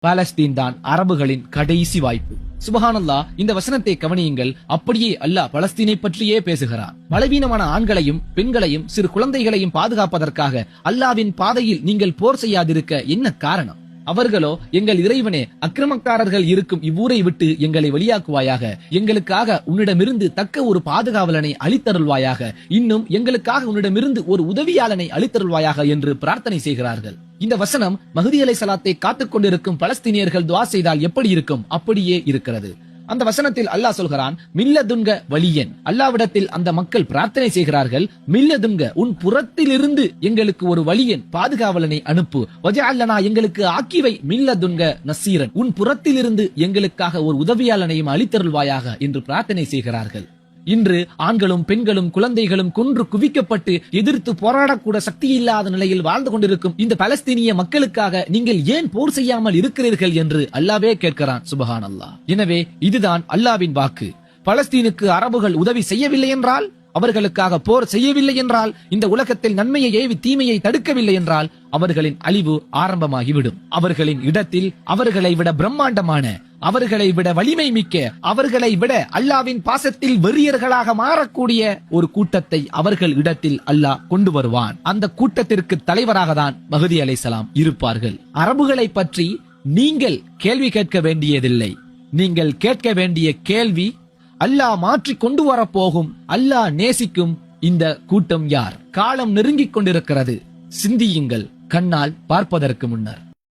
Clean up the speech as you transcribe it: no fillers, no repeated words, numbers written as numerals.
பாலஸ்தீன் தான் அரபுகளின் கடைசி வாய்ப்பு. சுபஹானல்லாஹ், இந்த வசனத்தை கவனியுங்கள். அப்படியே அல்லாஹ் பலஸ்தீனை பற்றியே பேசுகிறார். பலவீனமான ஆண்களையும் பெண்களையும் சிறு குழந்தைகளையும் பாதுகாப்பதற்காக அல்லாஹ்வின் பாதையில் நீங்கள் போர் செய்யாதிருக்க என்ன காரணம்? அவர்களோ, எங்கள் இறைவனே, அக்கிரமக்காரர்கள் இருக்கும் இவ்வூரை விட்டு எங்களை வெளியாக்குவாயாக, எங்களுக்காக உன்னிடமிருந்து தக்க ஒரு பாதுகாவலனை அளித்தருள்வாயாக, இன்னும் எங்களுக்காக உன்னிடமிருந்து ஒரு உதவியாளனை அளித்தருள்வாயாக என்று பிரார்த்தனை செய்கிறார்கள். இந்த வசனம் மஹ்தி அலைஹிஸ்ஸலாத்தை காத்துக் கொண்டிருக்கும் பலஸ்தீனியர்கள் துஆ செய்தால் எப்படி இருக்கும்? அப்படியே இருக்கிறது. அந்த வசனத்தில் அல்லாஹ் சொல்கிறான், மில்லதுன்க வலியன். அல்லாஹ்விடத்தில் அந்த மக்கள் பிரார்த்தனை செய்கிறார்கள், மில்லதுன்க, உன் புறத்திலிருந்து எங்களுக்கு ஒரு வலியன், பாதுகாவலனை அனுப்பு. வஜஅல்லனா, எங்களுக்கு ஆக்கிவை, மில்லதுன்க நசீரன், உன் புறத்திலிருந்து எங்களுக்காக ஒரு உதவியாளனையும் அளித்தருள்வாயாக என்று பிரார்த்தனை செய்கிறார்கள். இன்று ஆண்களும் பெண்களும் குழந்தைகளும் கொன்று குவிக்கப்பட்டு எதிர்த்து போராடக்கூட சக்தி இல்லாத நிலையில் வாழ்ந்து கொண்டிருக்கும் இந்த பலஸ்தீனிய மக்களுக்காக நீங்கள் ஏன் போர் செய்யாமல் இருக்கிறீர்கள் என்று அல்லாஹ்வே கேட்கிறான். சுபஹானல்லாஹ். எனவே இதுதான் அல்லாஹ்வின் வாக்கு. பலஸ்தீனுக்கு அரபுகள் உதவி செய்யவில்லை என்றால், அவர்களுக்காக போர் செய்யவில்லை என்றால், இந்த உலகத்தில் நன்மையை ஏவி தீமையை தடுக்கவில்லை என்றால் அவர்களின் அழிவு ஆரம்பமாகிவிடும். அவர்களின் இடத்தில் அவர்களை விட பிரம்மாண்டமான, அவர்களை விட வலிமை மிக்க, அவர்களை விட அல்லாஹ்வின் பாசத்தில் வெறியர்களாக மாறக்கூடிய ஒரு கூட்டத்தை அவர்கள் இடத்தில் அல்லாஹ் கொண்டு வருவான். அந்த கூட்டத்திற்கு தலைவராக தான் மஹ்தி அலைஹிஸ்ஸலாம் இருப்பார்கள். அரபுகளை பற்றி நீங்கள் கேள்வி கேட்க வேண்டியதில்லை. நீங்கள் கேட்க வேண்டிய கேள்வி, அல்லாஹ் மாற்றி கொண்டு வரப்போகும், அல்லாஹ் நேசிக்கும் இந்த கூட்டம் யார்? காலம் நெருங்கிக் கொண்டிருக்கிறது. சிந்தியுங்கள், கண்ணால் பார்ப்பதற்கு முன்னர்.